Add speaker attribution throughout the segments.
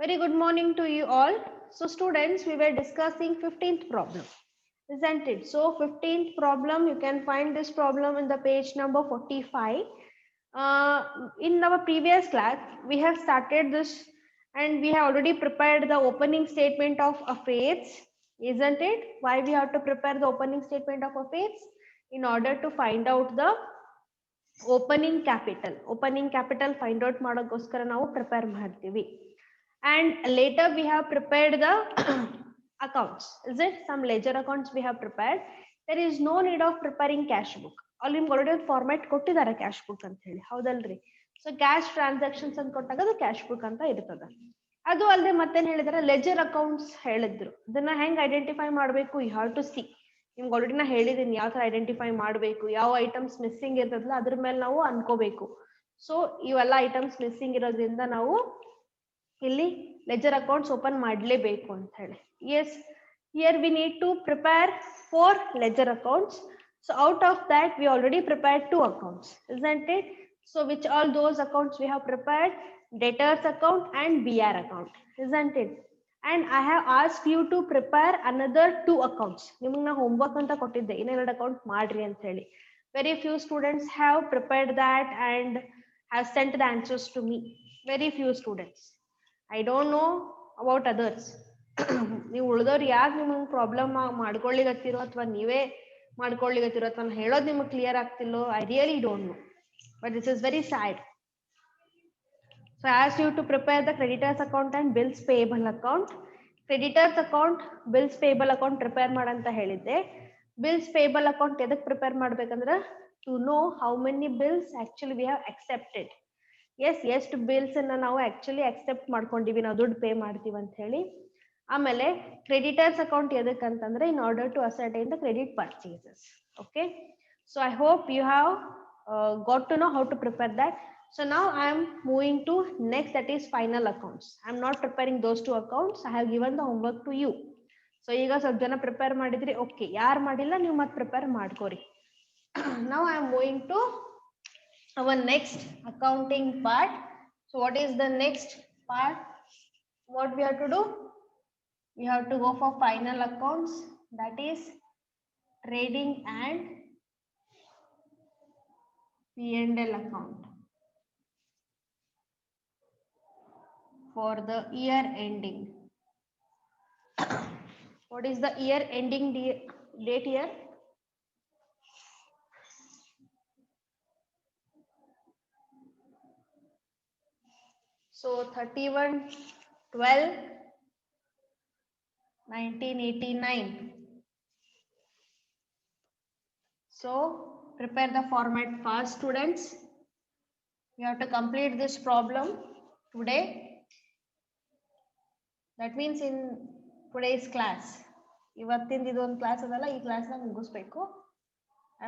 Speaker 1: Very good morning to you all. So students, we were discussing 15th problem, isn't it? So 15th problem, you can find this problem in the page number 45. In our previous class, we have started this and we have already prepared the opening statement of affairs, isn't it? Why we have to prepare the opening statement of affairs? In order to find out the opening capital find out ಮಾಡೋಕ್ಕೋಸ್ಕರ ನಾವು prepare ಮಾಡ್ತೀವಿ. And later we have prepared the accounts. Is it some ledger accounts we have prepared? There is no need of preparing cash book. ಅಲ್ಲಿ ನಿಮ್ಗೆ already ಒಂದು format ಕೊಟ್ಟಿದ್ದಾರೆ cash book ಅಂತ ಹೇಳಿ, ಹೌದಲ್ರಿ? ಸೊ ಕ್ಯಾಶ್ ಟ್ರಾನ್ಸಾಕ್ಷನ್ಸ್ ಅಂತ ಕೊಟ್ಟಾಗ ಅದು ಕ್ಯಾಶ್ ಬುಕ್ ಅಂತ ಇರ್ತದೆ. ಅದು ಅಲ್ಲದೆ ಮತ್ತೇನ್ ಹೇಳಿದಾರೆ, ಲೆಜರ್ ಅಕೌಂಟ್ಸ್ ಹೇಳಿದ್ರು. ಅದನ್ನ ಹೆಂಗ್ ಐಡೆಂಟಿಫೈ ಮಾಡಬೇಕು, ಯು ಹ್ಯಾವ್ ಟು ಸಿ. ನಿಮ್ಗೆ ಆಲ್ರೆಡಿ ನಾ ಹೇಳಿದೀನಿ ಯಾವ ತರ ಐಡೆಂಟಿಫೈ ಮಾಡಬೇಕು, ಯಾವ ಐಟಮ್ಸ್ ಮಿಸ್ಸಿಂಗ್ ಇರ್ತದಲ್ಲ ಅದ್ರ ಮೇಲೆ ನಾವು ಅನ್ಕೋಬೇಕು. ಸೊ ಇವೆಲ್ಲ ಐಟಮ್ಸ್ ಮಿಸ್ಸಿಂಗ್ ಇರೋದ್ರಿಂದ ನಾವು ಇಲ್ಲಿ ಲೆಜರ್ ಅಕೌಂಟ್ಸ್ ಓಪನ್ ಮಾಡಲೇಬೇಕು ಅಂತ ಹೇಳಿ. Yes, here we need to prepare 4 ledger accounts. So out of that we already prepared 2 accounts, isn't it? So which all those accounts we have prepared? Debtors account and BR account, isn't it? And I have asked you to prepare another 2 accounts. ನಿಮಗೆ ನಾ homework ಅಂತ ಕೊಟ್ಟಿದ್ದೆ, ಇನ್ನೆರಡು account ಮಾಡ್ರಿ ಅಂತ ಹೇಳಿ. Very few students have prepared that and have sent the answers to me. Very few students. I don't know about others. ನೀವು ಉಳಿದವ್ರು ಯಾಕೆ ನಿಮಗೆ ಪ್ರಾಬ್ಲಮ್ ಮಾಡ್ಕೊಳ್ಳಿಗತ್ತಿರೋ ಅಥವಾ ನೀವೇ ಮಾಡ್ಕೊಳ್ಳಿಗತ್ತಿರೋ ಅಥವಾ ಹೇಳೋದು ನಿಮಗೆ ಕ್ಲಿಯರ್ ಆಗ್ತಿಲ್ಲೋ, I really don't know, but this is very sad. So I asked you to prepare the creditors account and bills payable account. Creditors account, bills payable account prepare ಮಾಡಂತ ಹೇಳಿದ್ದೆ. Bills payable account ಎದಕ್ಕೆ prepare ಮಾಡ್ಬೇಕಂದ್ರೆ to know how many bills actually we have accepted. Yes, ಎಷ್ಟು bills ಅನ್ನ ನಾವು actually accept ಮಾಡ್ಕೊಂಡಿವಿ, ನಾವು ದುಡ್ಡು pay ಮಾಡ್ತೀವಿ ಅಂತ ಹೇಳಿ. ಆಮೇಲೆ ಕ್ರೆಡಿಟರ್ಸ್ ಅಕೌಂಟ್ ಎದಕ್ಕಂತಂದ್ರೆ in order to ascertain the credit purchases. Okay, so I hope you have got to know how to prepare that. So now I am moving to next, that is final accounts. I am not preparing those 2 accounts. I have given the homework to you. So ಈಗ ಸ್ವಲ್ಪ ಜನ prepare ಮಾಡಿದ್ರಿ, okay. ಯಾರು ಮಾಡಿಲ್ಲ ನೀವು ಮತ್ತೆ prepare ಮಾಡ್ಕೋರಿ. Now I am moving to our next accounting part. So what is the next part? What we have to do? We have to go for final accounts, that is trading and P&L account for the year ending. What is the year ending date here? So 31/12/1989. So prepare the format fast, students. You have to complete this problem today. That means in today's class. ಇವತ್ತಿಂದ ಇದೊಂದು class ಅದಲ್ಲ, ಈ ಕ್ಲಾಸ್ನ ಮುಗಿಸ್ಬೇಕು.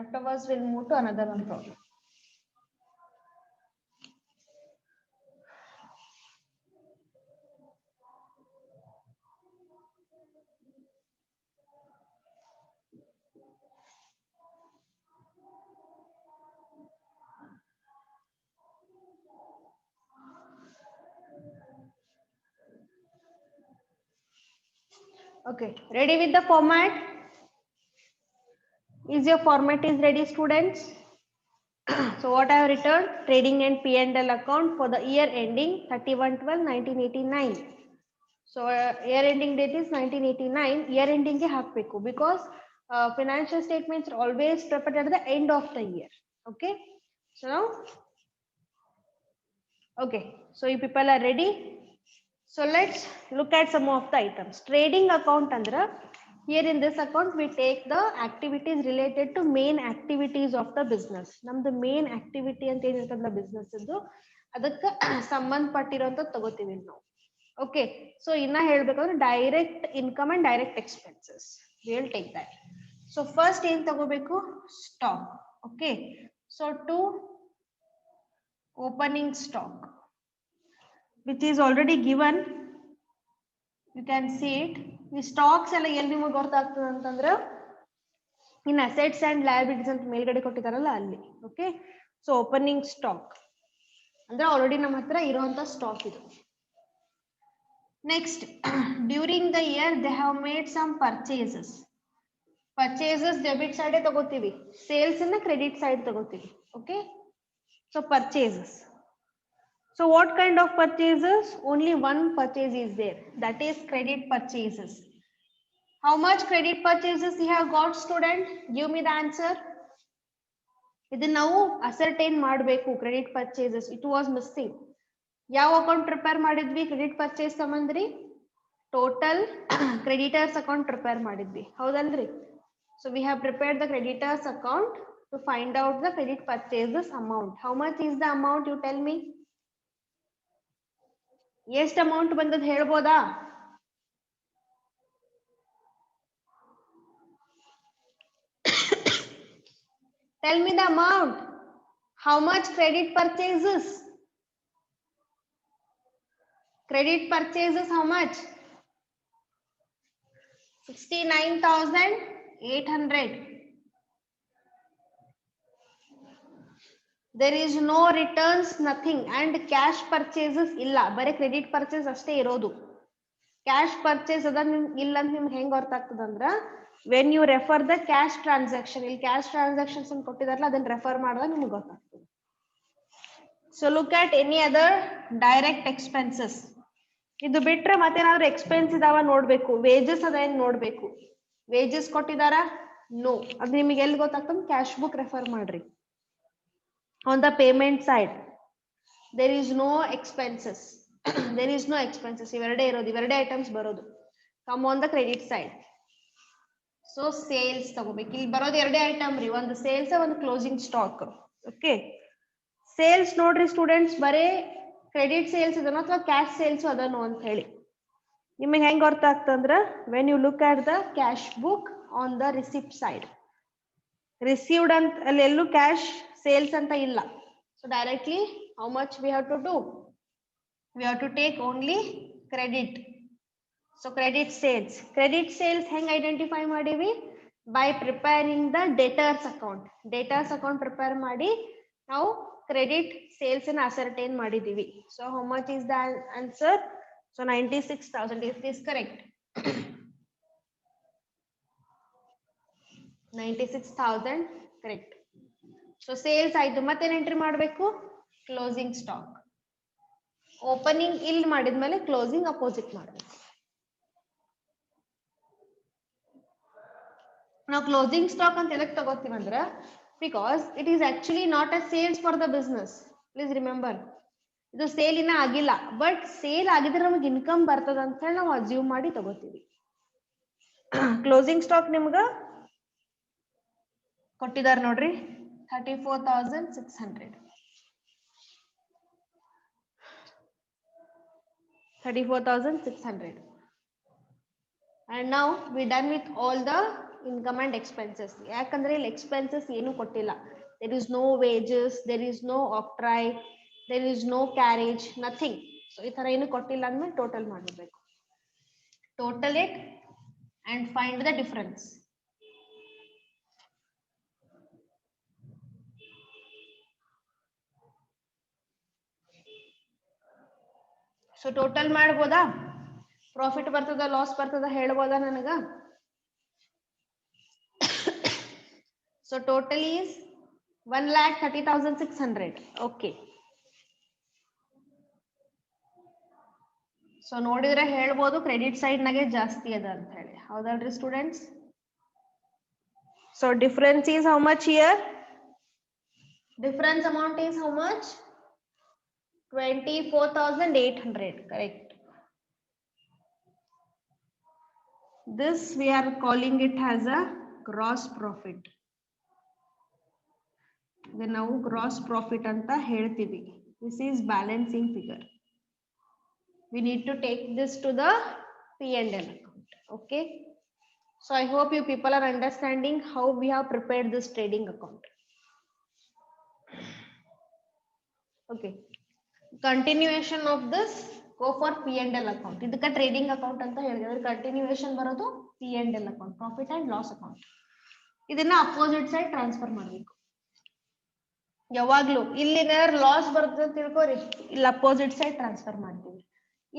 Speaker 1: Afterwards we'll move to another one problem. Okay, ready with the format? Is your format is ready, students? So what I have written, trading and P&L account for the year ending 31/12/1989. So year ending date is 1989. Year ending ge hakbeku because financial statements are always prepared at the end of the year. Okay, so now, okay, so you people are ready. So let's look at some of the items. Trading account andra, here in this account we take the activities related to main activities of the business. Namdu main activity anta ಏನು ಇರ್ತದಲ್ಲ business ಇದ್ದು ಅದಕ್ಕೆ ಸಂಬಂಧಪಟ್ಟಿರೋಂತ ತಗೋತೀವಿ ನಾವು. Okay, so ಇನ್ನ ಹೇಳ್ಬೇಕಂದ್ರೆ direct income and direct expenses, we will take that. So first ಏನು ತಗೋಬೇಕು, stock. Okay, so to opening stock, which is already given, you can see it. The stocks ಎಲ್ಲ ಎಲ್ಲಿ ನಿಮಗೆ ಗೊತ್ತಾಗ್ತದೆ ಅಂತಂದ್ರೆ in assets and liabilities ಅಂತ ಮೇಲ್ಗಡೆ ಕೊಟ್ಟಿದಾರಲ್ಲ ಅಲ್ಲಿ. ಓಕೆ, ಸೊ ಓಪನಿಂಗ್ ಸ್ಟಾಕ್ ಅಂದ್ರೆ ಆಲ್ರೆಡಿ ನಮ್ಮ ಹತ್ರ ಇರುವಂತ ಸ್ಟಾಕ್ ಇದು. Next, during the year they have made some purchases. Purchases debit side ತಗೋತೀವಿ, sales in the credit side ತಗೋತೀವಿ. Okay, so purchases. So what kind of purchases? Only one purchase is there, that is credit purchases. How much credit purchases you have got, student? Give me the answer. ಇದನ್ನ ನಾವು ascertain ಮಾಡಬೇಕು. Credit purchases it was missing. ಯಾವ account prepare ಮಾಡಿದ್ವಿ credit purchase ಸಂಬಂಧ್ರಿ? Total creditors account prepare ಮಾಡಿದ್ವಿ, ಹೌದಲ್ರಿ? So we have prepared the creditors account to find out the credit purchases amount. How much is the amount? You tell me. ಎಷ್ಟು amount ಬಂದದ್ ಹೇಳ್ಬೋದಾ? Tell me the amount. How much credit purchases? Credit purchases how much? 69,800. There is no returns, nothing, and cash purchases illa. Bare credit purchase ashte irodu. Cash purchase ada illa anta nimge henge gortagtadandra when you refer the cash transaction. Il cash transactions an kottidaralla adanna refer madada nimge gottagtade. So look at any other direct expenses. ಇದು ಬಿಟ್ರೆ ಮತ್ತೇನಾದ್ರೂ expense ಇದಾವ ನೋಡ್ಬೇಕು. Wages ಅದೇನ್ ನೋಡ್ಬೇಕು. Wages ಕೊಟ್ಟಿದಾರ? No. ಅದು ನಿಮಗೆ ಎಲ್ಲಿ ಗೊತ್ತಾಗ್ತದೆ? ಕ್ಯಾಶ್ ಬುಕ್ ರೆಫರ್ ಮಾಡ್ರಿ. On the payment side there is no expenses. There is no expenses. ಇವೆರಡೇ ಇರೋದು, ಇವೆರಡೇ ಐಟಮ್ಸ್ ಬರೋದು. Come on the credit side. So sales ತಗೋಬೇಕು. ಇಲ್ಲಿ ಬರೋದು ಎರಡೇ ಐಟಮ್ ರೀ, ಒಂದು ಸೇಲ್ಸ್ ಒಂದು ಕ್ಲೋಸಿಂಗ್ ಸ್ಟಾಕ್. ಓಕೆ, ಸೇಲ್ಸ್ ನೋಡ್ರಿ ಸ್ಟೂಡೆಂಟ್ಸ್, ಬರೇ ಕ್ರೆಡಿಟ್ ಸೇಲ್ಸ್ ಇದನ್ನು ಅಥವಾ ಕ್ಯಾಶ್ ಸೇಲ್ಸ್ ಅದನ್ನು ಅಂತ ಹೇಳಿ ನಿಮಗೆ ಹೆಂಗ್ ಅರ್ಥ ಆಗ್ತಂದ್ರ, when you look at the cash book on the receipt side, received ಅಂತ ಅಲ್ಲಿ ಎಲ್ಲೂ ಕ್ಯಾಶ್ ಸೇಲ್ಸ್ ಅಂತ ಇಲ್ಲ. So directly how much we have to do? We have to take only credit. So credit sales. Credit sales ಹೆಂಗ್ identify ಮಾಡೀವಿ? By preparing the debtors account. Debtors account prepare ಮಾಡಿ ನಾವು credit sales ಅನ್ನು ascertain ಮಾಡಿದೀವಿ. So how much is the answer? So 96,000. Is this correct? 96,000 correct. So sales ಆಯ್ತು, ಮತ್ತೇನ್ entry ಮಾಡಬೇಕು? Closing stock. Opening ಇಲ್ಲಿ ಮಾಡಿದ್ಮೇಲೆ ಕ್ಲೋಸಿಂಗ್ ಅಪೋಸಿಟ್ ಮಾಡಬೇಕು. ನಾವು ಕ್ಲೋಸಿಂಗ್ ಸ್ಟಾಕ್ ಅಂತ ಎದಕ್ಕೆ ತಗೋತೀವಿ ಅಂದ್ರೆ, because it is actually not a sales for the business. Please remember, ಇದು ಸೇಲ್ ಇನ್ನ ಆಗಿಲ್ಲ, ಬಟ್ ಸೇಲ್ ಆಗಿದ್ರೆ ನಮಗೆ ಇನ್ಕಮ್ ಬರ್ತದ ಅಂತ ಹೇಳಿ ನಾವು ಅಸ್ಯೂಮ್ ಮಾಡಿ ತಗೋತೀವಿ. ಕ್ಲೋಸಿಂಗ್ ಸ್ಟಾಕ್ ನಿಮ್ಗ ಕೊಟ್ಟಿದಾರ ನೋಡ್ರಿ, 34,600. 34,600. And now we done with all the income and expenses. ಯಾಕಂದ್ರೆ ಇಲ್ಲಿ ಎಕ್ಸ್ಪೆನ್ಸಸ್ ಏನು ಕೊಟ್ಟಿಲ್ಲ. There is no wages, there is no octroi, there is no carriage, nothing. So ಈ ತರ ಏನು ಕೊಟ್ಟಿಲ್ಲ ಅಂದ್ಮೇಲೆ ಟೋಟಲ್ ಮಾಡಬೇಕು. Total it and find the difference. So total ಮಾಡ್ಬೋದಾ? ಪ್ರಾಫಿಟ್ ಬರ್ತದ ಲಾಸ್ ಬರ್ತದ ಹೇಳ್ಬೋದಾ ನನಗ? So total is 1,30,600. Okay, so ನೋಡಿದ್ರೆ ಹೇಳ್ಬೋದು ಕ್ರೆಡಿಟ್ ಸೈಡ್ ನಾಗೆ ಜಾಸ್ತಿ ಅದ ಅಂತ ಹೇಳಿ, ಹೌದಲ್ರಿ students? So difference is how much here? Difference amount is how much? 24,800. correct. This we are calling it as a gross profit. Then now gross profit anta ಹೇಳ್ತೀವಿ. This is balancing figure. We need to take this to the P&L account. Okay, so I hope you people are understanding how we have prepared this trading account. Okay, continuation of this go for P&L account. ಇದಕ್ಕೆ trading account ಅಂತ ಹೇಳಿದ್ರೆ continuation ಬರೋದು P&L account, profit and loss account. ಇದನ್ನ opposite side transfer ಮಾಡಬೇಕು. ಯಾವಾಗ್ಲೂ ಇಲ್ಲಿ loss ಬರ್ತದೆ ಅಂತ ತಿಳ್ಕೊರಿ, ಇಲ್ಲಿ ಅಪೋಸಿಟ್ ಸೈಡ್ ಟ್ರಾನ್ಸ್ಫರ್ ಮಾಡ್ತೀವಿ.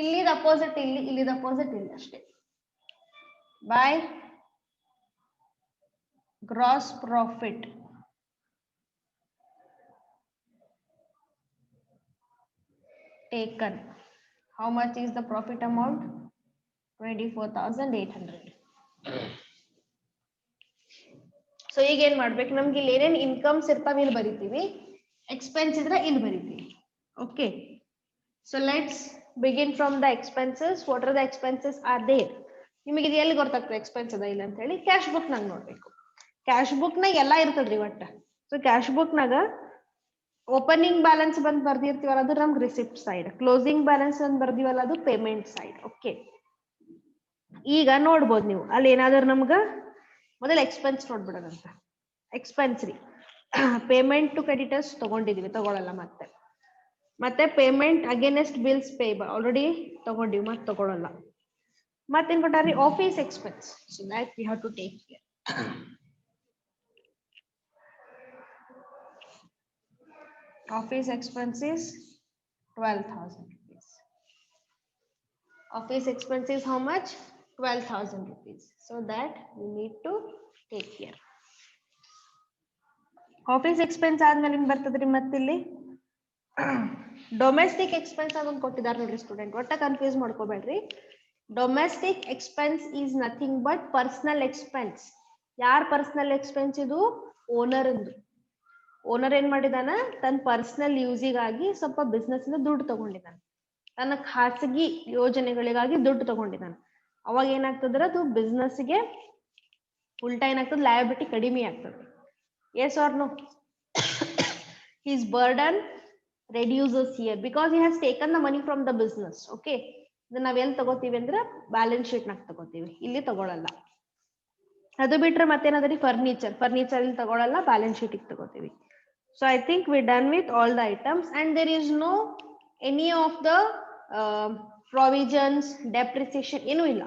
Speaker 1: ಇಲ್ಲಿದ ಅಪೋಸಿಟ್ ಇಲ್ಲಿ, ಇಲ್ಲಿದ ಅಪೋಸಿಟ್ ಇಲ್ಲಿ ಅಷ್ಟೇ. By gross profit taken. How much is the profit amount? 24,800. ಸೊ ಈಗ ಏನ್ ಮಾಡ್ಬೇಕು, ನಮ್ಗೆ ಇಲ್ಲಿ ಏನೇನ್ ಇನ್ಕಮ್ಸ್ ಇರ್ತಾವ ಇಲ್ಲಿ ಬರಿತೀವಿ, ಎಕ್ಸ್ಪೆನ್ಸ್ ಇದ್ರೆ ಇಲ್ಲಿ ಬರಿತೀವಿ. Okay, so let's begin from the expenses. What are the expenses are there? ನಿಮಗೆ ಇದು ಎಲ್ಲಿ ಗೊತ್ತಾಗ್ತದೆ ಎಕ್ಸ್ಪೆನ್ಸ್ ಅದ ಇಲ್ಲ ಅಂತ ಹೇಳಿ? ಕ್ಯಾಶ್ ಬುಕ್ ನಾಗ ನೋಡ್ಬೇಕು. ಕ್ಯಾಶ್ ಬುಕ್ ನಾಗ ಎಲ್ಲಾ ಇರ್ತದ್ರಿ ಒಟ್ಟ. ಸೊ ಕ್ಯಾಶ್ ಬುಕ್ ನಾಗ ಓಪನಿಂಗ್ ಬ್ಯಾಲೆನ್ಸ್ ಬಂದ್ ಬರ್ದಿರ್ತೀವಲ್ಲ ಅದು ನಮ್ಗೆ ರಿಸಿಪ್ಟ್ ಸೈಡ್, ಕ್ಲೋಸಿಂಗ್ ಬ್ಯಾಲೆನ್ಸ್ ಬಂದ್ ಬರ್ದಿವಲ್ಲ ಅದು ಪೇಮೆಂಟ್ ಸೈಡ್. ಓಕೆ, ಈಗ ನೋಡ್ಬೋದು ನೀವು ಅಲ್ಲಿ ಏನಾದ್ರು ನಮ್ಗ ಮೊದಲ ಎಕ್ಸ್ಪೆನ್ಸ್ ನೋಡ್ಬಿಡೋದಂತ. ಎಕ್ಸ್ಪೆನ್ಸ್ ರೀ, ಪೇಮೆಂಟ್ ಟು ಕ್ರೆಡಿಟರ್ಸ್ ತಗೊಂಡಿದೀವಿ, ತಗೊಳಲ್ಲ ಮತ್ತೆ payment against bills payable already ತಗೊಂಡಿವಿ, ಮತ್ತೆ ತಗೊಳಲ್ಲ. ಮತ್ತೇನ್ ಕೊಟ್ಟಾರಿ? Office expense. So that we have to take care. Office expenses 12,000 rupees. Office expenses how much? 12,000 rupees. So that we need to take care. Office expense ಆದ್ಮೇಲೆ ಏನ್ ಬರ್ತದ್ರಿ ಮತ್ತಿಲ್ಲಿ? Domestic expense ಅದೊಂದು ಕೊಟ್ಟಿದ್ದಾರೆ ನೋಡ್ರಿ ಸ್ಟೂಡೆಂಟ್, ಒಟ್ಟ ಕನ್ಫ್ಯೂಸ್ ಮಾಡ್ಕೋಬೇಡ್ರಿ. Domestic expense is nothing but personal expense. ಯಾರ ಪರ್ಸನಲ್ ಎಕ್ಸ್ಪೆನ್ಸ್ ಇದು? ಓನರ್ ಅಂದು. ಓನರ್ ಏನ್ ಮಾಡಿದಾನ, ತನ್ನ ಪರ್ಸನಲ್ ಯೂಸಿಗಾಗಿ ಸ್ವಲ್ಪ ಬಿಸ್ನೆಸ್ ಇಂದ ದುಡ್ಡು ತಗೊಂಡಿದ್ದಾನೆ, ತನ್ನ ಖಾಸಗಿ ಯೋಜನೆಗಳಿಗಾಗಿ ದುಡ್ಡು ತಗೊಂಡಿದ್ದಾನೆ. ಅವಾಗ ಏನಾಗ್ತದ್ರ, ಅದು ಬಿಸ್ನೆಸ್ಗೆ ಉಲ್ಟಾ ಏನಾಗ್ತದೆ, ಲಯಬಿಲಿಟಿ ಕಡಿಮೆ ಆಗ್ತದೆ. Yes or no? His burden reduces here because he has taken the money from the business. Okay, ಇದನ್ನ ನಾವೆಲ್ಲಿ ತಗೋತೀವಿ ಅಂದ್ರೆ ಬ್ಯಾಲೆನ್ಸ್ ಶೀಟ್ ನಾಗ ತಗೋತೀವಿ, ಇಲ್ಲಿ ತಗೊಳಲ್ಲ. ಅದು ಬಿಟ್ರೆ ಮತ್ತೇನಾದ್ರಿ? ಫರ್ನಿಚರ್ ಇಲ್ಲಿ ತಗೊಳಲ್ಲ, ಬ್ಯಾಲೆನ್ಸ್ ಶೀಟ್ ತಗೋತೀವಿ. So I think we're done with all the items and there is no any of the provisions, depreciation ಏನು ಇಲ್ಲ.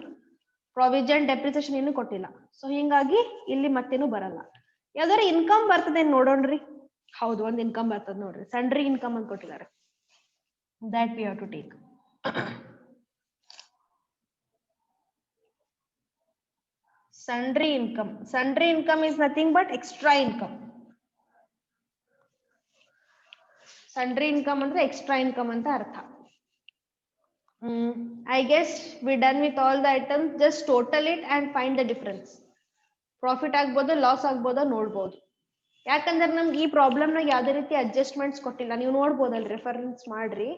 Speaker 1: ಪ್ರಾವಿಷನ್ ಡೆಪ್ರಿಸಿಯೇಷನ್ ಏನು ಕೊಟ್ಟಿಲ್ಲ. ಸೊ ಹಿಂಗಾಗಿ ಇಲ್ಲಿ ಮತ್ತೇನು ಬರಲ್ಲ. ಯಾವ್ದಾರ ಇನ್ಕಮ್ ಬರ್ತದೆ ನೋಡೋಣ್ರಿ. ಹೌದು, ಒಂದ್ ಇನ್ಕಮ್ ಬರ್ತದೆ ನೋಡ್ರಿ, ಸನ್ಡ್ರಿ ಇನ್ಕಮ್ ಅಂತ ಕೊಟ್ಟಿದ್ದಾರೆ. That we have to take. Sundry income is nothing but extra income. Sundry income ಅಂದ್ರೆ extra income ಅಂತ ಅರ್ಥ. I guess we're done with all the items. Just total it and find the difference. Profit ಆಗ್ಬೋದು, loss ಆಗ್ಬೋದೋ ನೋಡ್ಬೋದು. ಯಾಕಂದ್ರೆ ನಮ್ಗೆ ಈ problem ನಾಗ ಯಾವ್ದೇ ರೀತಿ ಅಡ್ಜಸ್ಟ್ಮೆಂಟ್ಸ್ ಕೊಟ್ಟಿಲ್ಲ. ನೀವು ನೋಡ್ಬೋದಲ್ರಿ, ರೆಫರೆನ್ಸ್ ಮಾಡ್ರಿ,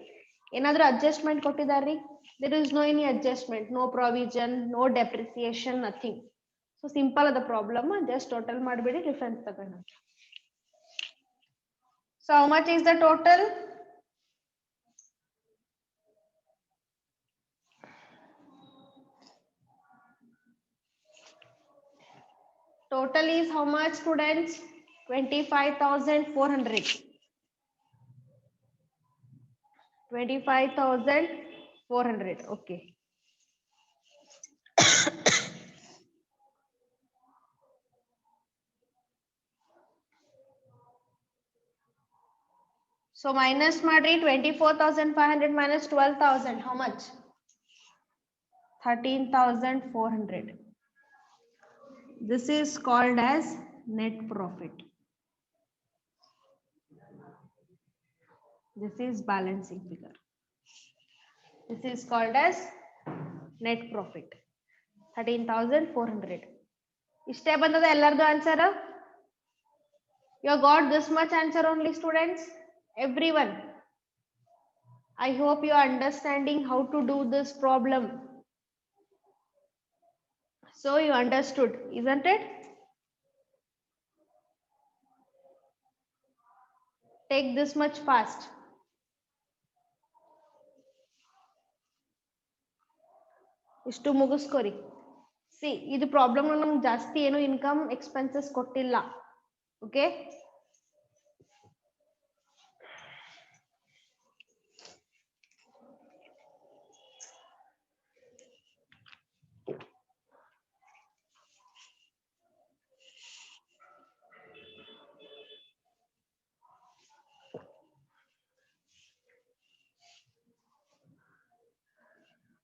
Speaker 1: ಏನಾದ್ರೂ ಅಡ್ಜಸ್ಟ್ಮೆಂಟ್ ಕೊಟ್ಟಿದಾರ್ರಿ? There is no any adjustment, no provision, no depreciation, nothing. So simple ಅದ ಪ್ರಾಬ್ಲಮ್, ಜಸ್ಟ್ ಟೋಟಲ್ ಮಾಡ್ಬಿಡಿ, ಡಿಫರೆನ್ಸ್ ತಗೊಂಡ. So how much is the total? Total is how much, students? 25,400. 25,400. Okay. So minus ಮಾಡ್ರಿ, 24,500 minus 12,000, how much? 13,400. This is called as net profit. This is balancing figure. This is called as net profit. 13,400. ಇಷ್ಟೇ ಬಂದದ ಎಲ್ಲರದು answer? You got this much answer only, students? Everyone. I hope you are understanding how to do this problem. So you understood, isn't it? Take this much fast. ಇಷ್ಟು ಮುಗಿಸ್ಕೋರಿ. C, ಇದು problem ನಮ್ಗೆ ಜಾಸ್ತಿ ಏನು income expenses ಕೊಟ್ಟಿಲ್ಲ. Okay,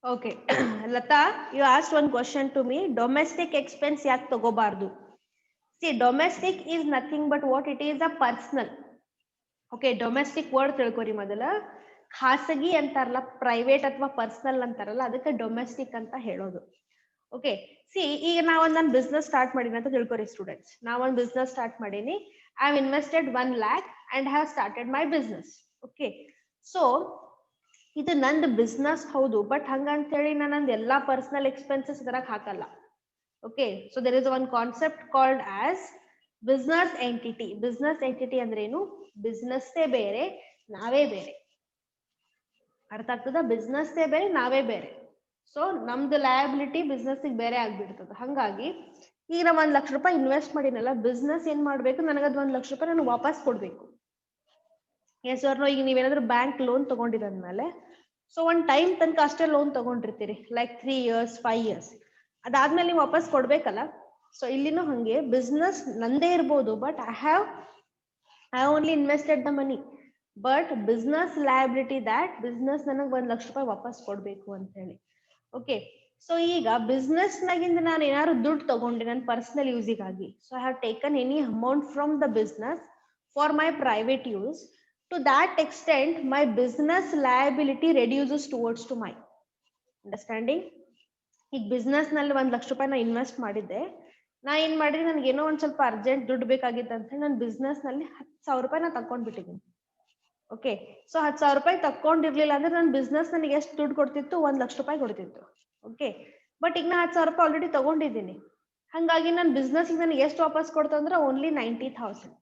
Speaker 1: Okay. Lata, you asked one question to me. Domestic expense yak tagobardu. See, domestic is nothing but what it is a personal. Okay, domestic word ತಿಳ್ಕೊರಿ ಮೊದಲ. ಖಾಸಗಿ ಅಂತಾರಲ್ಲ, private ಅಥವಾ personal ಅಂತಾರಲ್ಲ, ಅದಕ್ಕೆ ಡೊಮೆಸ್ಟಿಕ್ ಅಂತ ಹೇಳೋದು. Okay, C ಈಗ ನಾವೊಂದು ಬಿಸ್ನೆಸ್ ಸ್ಟಾರ್ಟ್ ಮಾಡೀನಿ ಅಂತ ತಿಳ್ಕೊರಿ ಸ್ಟೂಡೆಂಟ್ಸ್. ನಾವೊಂದು ಬಿಸ್ನೆಸ್ ಸ್ಟಾರ್ಟ್ ಮಾಡೀನಿ. I have invested 1 lakh and have started my business. Okay, so ಇದು ನಂದು ಬಿಸ್ನೆಸ್ ಹೌದು, ಬಟ್ ಹಂಗಂತ ಹೇಳಿ ನಾನು ಎಲ್ಲಾ ಪರ್ಸನಲ್ ಎಕ್ಸ್ಪೆನ್ಸಸ್ ಇದರಾಗ ಹಾಕಲ್ಲ. Okay, so there is one concept called as business entity. Business entity ಅಂದ್ರೆ ಏನು? ಬಿಸ್ನೆಸ್ ಬೇರೆ, ನಾವೇ ಬೇರೆ. ಅರ್ಥ ಆಗ್ತದ? ಬಿಸ್ನೆಸ್ ಬೇರೆ, ನಾವೇ ಬೇರೆ. ಸೊ ನಮ್ದು ಲಯಬಿಲಿಟಿ ಬಿಸ್ನೆಸ್ ಬೇರೆ ಆಗ್ಬಿಡ್ತದ. ಹಂಗಾಗಿ ಈಗ ನಾ 1 ಲಕ್ಷ ರೂಪಾಯಿ ಇನ್ವೆಸ್ಟ್ ಮಾಡಿನಲ್ಲ, ಬಿಸ್ನೆಸ್ ಏನ್ ಮಾಡ್ಬೇಕು, ನನಗದ್ 1 ಲಕ್ಷ ರೂಪಾಯಿ ನಾನು ವಾಪಸ್ ಕೊಡ್ಬೇಕು. ಎಸ್ ಅವ್ರನ್ನ ಈಗ ನೀವೇನಾದ್ರೂ ಬ್ಯಾಂಕ್ ಲೋನ್ ತಗೊಂಡಿರಂದ್ಮೇಲೆ, ಸೊ ಒಂದ್ ಟೈಮ್ ತನಕ ಅಷ್ಟೇ ಲೋನ್ ತಗೊಂಡಿರ್ತೀರಿ, ಲೈಕ್ 3 years 5 years. ಅದಾದ್ಮೇಲೆ ನೀವು ವಾಪಸ್ ಕೊಡ್ಬೇಕಲ್ಲ. ಸೊ ಇಲ್ಲಿನೂ ಹಂಗೆ ಬಿಸ್ನೆಸ್ ನಂದೇ ಇರ್ಬೋದು, but I only invested the money, but business liability that business ನನಗೆ 1 ಲಕ್ಷ ರೂಪಾಯಿ ವಾಪಸ್ ಕೊಡ್ಬೇಕು ಅಂತ ಹೇಳಿ. ಓಕೆ, ಸೊ ಈಗ ಬಿಸ್ನೆಸ್ ನಾಗಿಂದ ನಾನು ಏನಾದ್ರು ದುಡ್ಡು ತಗೊಂಡೆ ನನ್ನ ಪರ್ಸನಲ್ ಯೂಸಿಗಾಗಿ. So I have taken any amount from the business for my private use. To that extent, my business liability reduces towards to my understanding. ಈಗ ಬಿಸ್ನೆಸ್ ನಲ್ಲಿ 1 ಲಕ್ಷ ರೂಪಾಯಿ ನಾ ಇನ್ವೆಸ್ಟ್ ಮಾಡಿದ್ದೆ. ನಾ ಏನ್ ಮಾಡಿದ್ರೆ, ನನ್ಗೆ ಏನೋ ಒಂದ್ ಸ್ವಲ್ಪ ಅರ್ಜೆಂಟ್ ದುಡ್ಡು ಬೇಕಾಗಿತ್ತು ಅಂತ ಹೇಳಿ ನಾನು ಬಿಸ್ನೆಸ್ ನಲ್ಲಿ 10,000 ರೂಪಾಯಿ ನಾ ತಕೊಂಡ್ಬಿಟ್ಟಿದ್ದೀನಿ. ಓಕೆ, ಸೊ 10,000 ರೂಪಾಯಿ ತಕೊಂಡಿರ್ಲಿಲ್ಲ ಅಂದ್ರೆ ನನ್ನ ಬಿಸ್ನೆಸ್ ನನಗೆ ಎಷ್ಟು ದುಡ್ಡು ಕೊಡ್ತಿತ್ತು? 1 ಲಕ್ಷ ರೂಪಾಯಿ ಕೊಡ್ತಿತ್ತು. ಓಕೆ, ಬಟ್ ಈಗ ನಾ 10,000 ರೂಪಾಯಿ ಆಲ್ರೆಡಿ ತಗೊಂಡಿದ್ದೀನಿ. ಹಂಗಾಗಿ ನನ್ನ ಬಿಸ್ನೆಸ್ ನನಗೆ ಎಷ್ಟು ವಾಪಸ್ ಕೊಡ್ತಂದ್ರೆ only 90,000.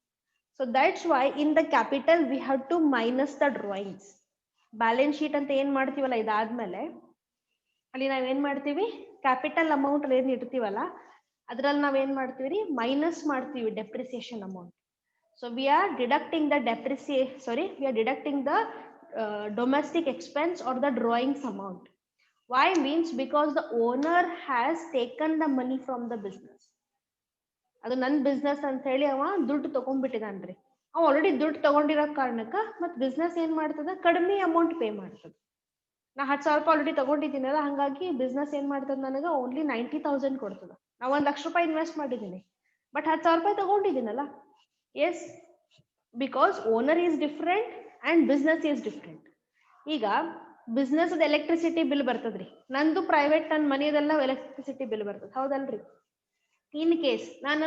Speaker 1: So that's why in the capital we have to minus the drawings. Balance sheet ಅಂತ ಏನ್ ಮಾಡ್ತೀವಲ್ಲ, ಇದಾದ್ಮೇಲೆ ಅಲ್ಲಿ ನಾವೇನ್ ಮಾಡ್ತೀವಿ, ಕ್ಯಾಪಿಟಲ್ ಅಮೌಂಟ್ ಏನ್ ಇಡ್ತೀವಲ್ಲ ಅದ್ರಲ್ಲಿ ನಾವೇನ್ ಮಾಡ್ತೀವಿ, ಮೈನಸ್ ಮಾಡ್ತೀವಿ depreciation amount. So we are deducting the domestic expense or the drawings amount. Why? Means because the owner has taken the money from the business. ಅದು ನನ್ ಬಿಸ್ನೆಸ್ ಅಂತ ಹೇಳಿ ಅವ ದುಡ್ಡು ತಗೊಂಡ್ಬಿಟ್ಟಿದಾನ್ರಿ. ಅವ ಆಲ್ರೆಡಿ ದುಡ್ಡು ತಗೊಂಡಿರೋ ಕಾರಣಕ್ಕ ಮತ್ ಬಿಸ್ನೆಸ್ ಏನ್ ಮಾಡ್ತದ, ಕಡಿಮೆ ಅಮೌಂಟ್ ಪೇ ಮಾಡ್ತದ. ನಾ 10,000 ರೂಪಾಯಿ ಆಲ್ರೆಡಿ ತಗೊಂಡಿದ್ದೀನಲ್ಲ, ಹಂಗಾಗಿ ಬಿಸ್ನೆಸ್ ಏನ್ ಮಾಡ್ತದ, ನನಗ ಓನ್ಲಿ 90,000 ಕೊಡ್ತದ. ನಾ 1 ಲಕ್ಷ ರೂಪಾಯಿ ಇನ್ವೆಸ್ಟ್ ಮಾಡಿದ್ದೀನಿ, ಬಟ್ 10,000 ರೂಪಾಯಿ ತಗೊಂಡಿದ್ದೀನಲ್ಲ. Yes, because owner is different and business is different. ಈಗ ಬಿಸ್ನೆಸ್ ಎಲೆಕ್ಟ್ರಿಸಿಟಿ ಬಿಲ್ ಬರ್ತದ್ರಿ, ನಂದು ಪ್ರೈವೇಟ್ ನನ್ನ ಮನೆಯದೆಲ್ಲ ಎಲೆಕ್ಟ್ರಿಸಿಟಿ ಬಿಲ್ ಬರ್ತದ, ಹೌದಲ್ರಿ? ಇನ್ ಕೇಸ್ ನನ್ನ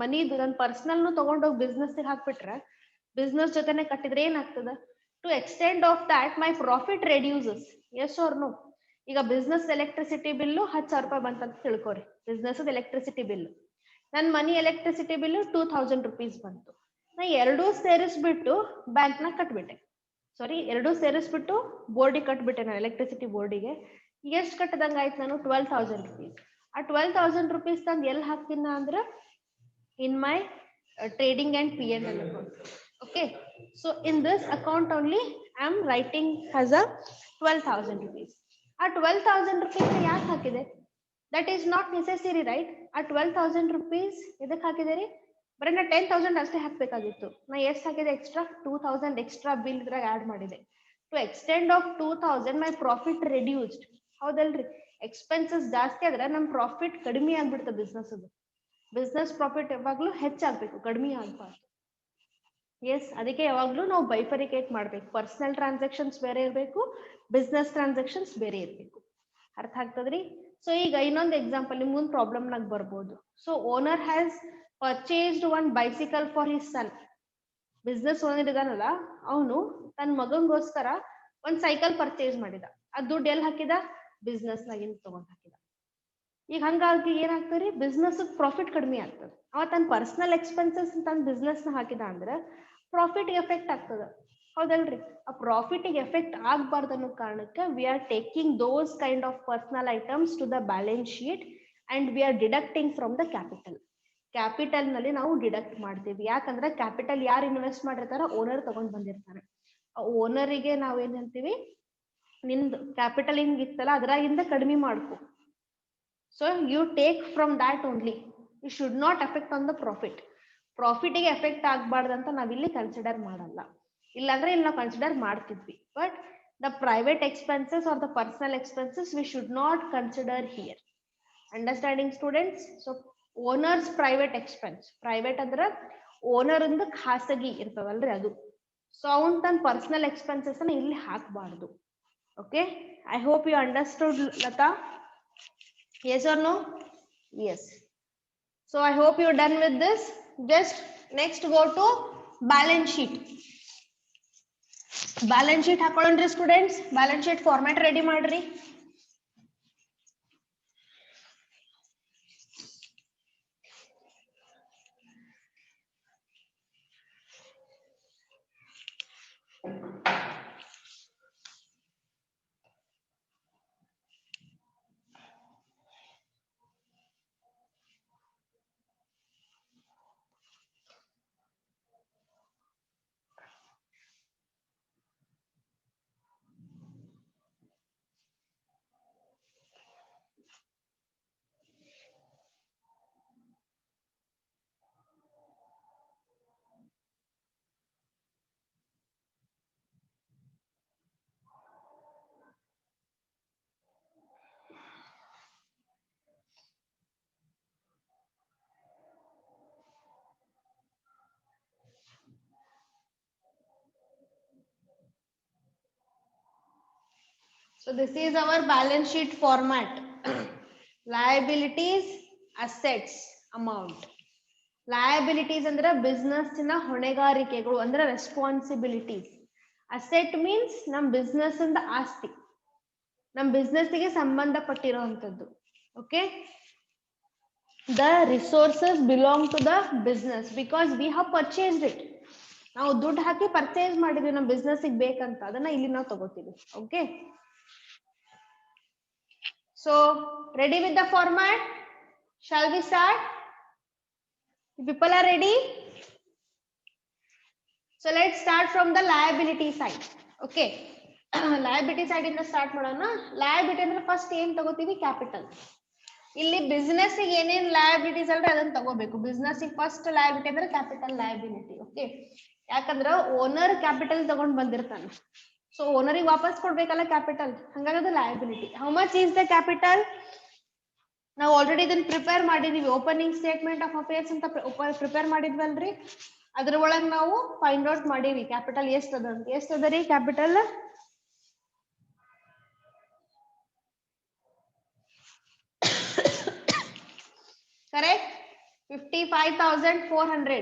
Speaker 1: ಮನಿದು ನನ್ನ ಪರ್ಸನಲ್ ತಗೊಂಡೋಗಿ ಬಿಸ್ನೆಸ್ ಹಾಕ್ಬಿಟ್ರೆ, ಬಿಸ್ನೆಸ್ ಜೊತೆನೆ ಕಟ್ಟಿದ್ರೆ ಏನಾಗ್ತದ, to extend of that my profit reduces. Yes or no? ಈಗ ಬಿಸ್ನೆಸ್ ಎಲೆಕ್ಟ್ರಿಸಿಟಿ ಬಿಲ್ಲು 10,000 ರೂಪಾಯಿ ಬಂತಂತ ತಿಳ್ಕೊರಿ, ಬಿಸ್ನೆಸ್ ಎಲೆಕ್ಟ್ರಿಸಿಟಿ ಬಿಲ್. ನನ್ನ ಮನಿ ಎಲೆಕ್ಟ್ರಿಸಿಟಿ ಬಿಲ್ 2,000 rupees ಬಂತು. ನಾ ಎರಡೂ ಸೇರಿಸ್ಬಿಟ್ಟು ಬ್ಯಾಂಕ್ ನ ಕಟ್ಬಿಟ್ಟೆ. ಸಾರಿ, ಎರಡೂ ಸೇರಿಸ್ಬಿಟ್ಟು ಬೋರ್ಡಿಗೆ ಕಟ್ಬಿಟ್ಟೆ, ನಾನು ಎಲೆಕ್ಟ್ರಿಸಿಟಿ ಬೋರ್ಡಿಗೆ. ಎಷ್ಟು ಕಟ್ಟದಂಗ ಆಯ್ತು? ನಾನು 12,000 rupees. ಆ 12,000 rupees ತಂದು ಎಲ್ಲಿ ಹಾಕ್ತೀನ ಅಂದ್ರೆ, in my trading and P&L account. Okay, so in this account only I am writing has a 12,000 rupees. ಆ 12,000 rupees ಯಾಕೆ ಹಾಕಿದೆ? That is not necessary, right? ಆ 12,000 rupees ಎದಕ್ಕೆ ಹಾಕಿದೇರಿ? ಬರೀ ನಾ 10,000 ಅಷ್ಟೇ ಹಾಕ್ಬೇಕಾಗಿತ್ತು. ನಾ ಎಷ್ಟು ಹಾಕಿದೆ ಎಕ್ಸ್ಟ್ರಾ? 2,000 ಎಕ್ಸ್ಟ್ರಾ ಬಿಲ್ ಇದ್ರಾಗ ಆಡ್ ಮಾಡಿದೆ. To extend of 2,000 my profit reduced. ಹೌದಲ್ರಿ? ಎಕ್ಸ್ಪೆನ್ಸಸ್ ಜಾಸ್ತಿ ಆದ್ರೆ ನಮ್ ಪ್ರಾಫಿಟ್ ಕಡಿಮೆ ಆಗ್ಬಿಡ್ತದೆ. ಬಿಸ್ನೆಸ್ ಪ್ರಾಫಿಟ್ ಯಾವಾಗ್ಲೂ ಹೆಚ್ಚಾಗ್ಬೇಕು, ಕಡಿಮೆ ಆಗ್ಬಾರ್ದು. ಎಸ್, ಅದಕ್ಕೆ ಯಾವಾಗ್ಲೂ ನಾವು ಬೈಫರಿಕೇಟ್ ಮಾಡ್ಬೇಕು. ಪರ್ಸನಲ್ ಟ್ರಾನ್ಸಾಕ್ಷನ್ಸ್ ಬೇರೆ ಇರಬೇಕು, ಬಿಸ್ನೆಸ್ ಟ್ರಾನ್ಸಾಕ್ಷನ್ಸ್ ಬೇರೆ ಇರಬೇಕು. ಅರ್ಥ ಆಗ್ತದ್ರಿ? ಸೊ ಈಗ ಇನ್ನೊಂದು ಎಕ್ಸಾಂಪಲ್ ನಿಮ್ಗೊಂದು ಪ್ರಾಬ್ಲಮ್ ನಾಗ ಬರ್ಬೋದು. So owner has purchased 1 bicycle for his son. Business owner ಇದಾನಲ್ಲ, ಅವನು ತನ್ನ ಮಗಂಗೋಸ್ಕರ 1 ಸೈಕಲ್ ಪರ್ಚೇಸ್ ಮಾಡಿದ. ಆ ದುಡ್ಡು ಎಲ್ಲಿ ಹಾಕಿದ? ಬಿಸ್ನೆಸ್ ನಾಗಿಂದ ತಗೊಂಡ್ ಹಾಕಿದ. ಈಗ ಹಂಗಾಗಿ ಏನಾಗ್ತದ್ರಿ, ಬಿಸ್ನೆಸ್ ಪ್ರಾಫಿಟ್ ಕಡಿಮೆ ಆಗ್ತದೆ. ಅವ ತನ್ನ ಪರ್ಸನಲ್ ಎಕ್ಸ್ಪೆನ್ಸಸ್ ತನ್ನ ಬಿಸ್ನೆಸ್ ನ ಹಾಕಿದ ಅಂದ್ರೆ ಪ್ರಾಫಿಟ್ ಎಫೆಕ್ಟ್ ಆಗ್ತದ, ಹೌದಲ್ರಿ? ಆ ಪ್ರಾಫಿಟ್ ಎಫೆಕ್ಟ್ ಆಗ್ಬಾರ್ದು ಅನ್ನೋ ಕಾರಣಕ್ಕೆ we are taking those kind of personal items to the balance sheet and we are deducting from the capital. Capital ನಲ್ಲಿ ನಾವು ಡಿಡಕ್ಟ್ ಮಾಡ್ತೀವಿ. ಯಾಕಂದ್ರೆ ಕ್ಯಾಪಿಟಲ್ ಯಾರು ಇನ್ವೆಸ್ಟ್ ಮಾಡಿರ್ತಾರ? ಓನರ್ ತಗೊಂಡ್ ಬಂದಿರ್ತಾರೆ. ಆ ಓನರಿಗೆ ನಾವ್ ಏನ್ ಹೇಳ್ತೀವಿ, ನಿಂದು ಕ್ಯಾಪಿಟಲ್ ಹಿಂಗಿತ್ತಲ್ಲ ಅದ್ರಾಗಿಂದ ಕಡಿಮೆ ಮಾಡ್ಕೊ. So you take from that only. You should not effect on the profit. ಪ್ರಾಫಿಟ್ಗೆ ಎಫೆಕ್ಟ್ ಆಗ್ಬಾರ್ದಂತ ನಾವಿಲ್ಲಿ ಕನ್ಸಿಡರ್ ಮಾಡಲ್ಲ. ಇಲ್ಲಾಂದ್ರೆ ಇಲ್ಲಿ ನಾವು ಕನ್ಸಿಡರ್ ಮಾಡ್ತಿದ್ವಿ. But The private expenses or the personal expenses we should not consider here. Understanding students? So owner's private expense. Private ಅಂದ್ರೆ owner ಇಂದ ಖಾಸಗಿ ಇರ್ತವಲ್ರಿ ಅದು. ಸೊ ಅವನ್ ತನ್ನ ಪರ್ಸನಲ್ ಎಕ್ಸ್ಪೆನ್ಸಸ್ ಅನ್ನ ಇಲ್ಲಿ ಹಾಕಬಾರ್ದು. Okay, I hope you understood, Lata. Yes or no? Yes. So I hope you're done with this. Just next go to balance sheet. Balance sheet ಹಾಕೊಳ್ಳೋಣ್ರಿ students. Balance sheet format ready ಮಾಡ್ರಿ. So this is our balance sheet format. Liabilities, assets, amount. Liabilities ಅಂದ್ರೆ business ನ ಹೊಣೆಗಾರಿಕೆಗಳು ಅಂದ್ರೆ responsibilities. Asset means ನಮ್ business ಇಂದ ಆಸ್ತಿ, ನಮ್ ಬಿಸ್ನೆಸ್ ಗೆ ಸಂಬಂಧಪಟ್ಟಿರುವಂತದ್ದು. Okay, the resources belong to the business because we have purchased it. ನಾವು ದುಡ್ಡು ಹಾಕಿ ಪರ್ಚೇಸ್ ಮಾಡಿದ್ವಿ ನಮ್ ಬಿಸ್ನೆಸ್ ಗೆ ಬೇಕಂತ, ಅದನ್ನ ಇಲ್ಲಿ ನಾವು ತಗೋತೀವಿ. Okay, so ready with the format? Shall we start? People are ready? So let's start from the liability side. Okay, liability side ಇಂದ ಸ್ಟಾರ್ಟ್ ಮಾಡೋಣ. liability ಅಂದ್ರೆ ಫಸ್ಟ್ ಏನ್ ತಗೋತೀವಿ? ಕ್ಯಾಪಿಟಲ್. ಇಲ್ಲಿ ಬಿಸ್ನೆಸ್ ಗೆ ಏನೇನ್ ಲಯಬಿಲಿಟೀಸ್ ಅಲ್ರಿ ಅದನ್ನ ತಗೋಬೇಕು. ಬಿಸ್ನೆಸ್ ಗೆ ಫಸ್ಟ್ ಲಯಬಿಲಿಟಿ ಅಂದ್ರೆ ಕ್ಯಾಪಿಟಲ್ ಲಯಬಿಲಿಟಿ. ಓಕೆ, ಯಾಕಂದ್ರೆ ಓನರ್ ಕ್ಯಾಪಿಟಲ್ ತಗೊಂಡ್ ಬಂದಿರ್ತಾನೆ, ಸೊ ಓನರಿಗೆ ವಾಪಸ್ ಕೊಡ್ಬೇಕಲ್ಲ ಕ್ಯಾಪಿಟಲ್, ಹಂಗಾಗಿ ಅದು liability. How much is the capital? ನಾವು ಆಲ್ರೆಡಿ ಇದನ್ನ ಪ್ರಿಪೇರ್ ಮಾಡಿದೀವಿ. ಓಪನಿಂಗ್ ಸ್ಟೇಟ್ಮೆಂಟ್ ಆಫ್ ಅಫೇರ್ಸ್ ಅಂತ ಪ್ರಿಪೇರ್ ಮಾಡಿದ್ವಲ್ರಿ, ಅದ್ರ ಒಳಗ್ ನಾವು ಫೈಂಡ್ ಔಟ್ ಮಾಡೀವಿ ಕ್ಯಾಪಿಟಲ್ ಎಷ್ಟ್ ಅದ ಅಂತ. ಎಷ್ಟ್ ಅದ ರೀ ಕ್ಯಾಪಿಟಲ್? ಕರೆಕ್ಟ್, 55,400.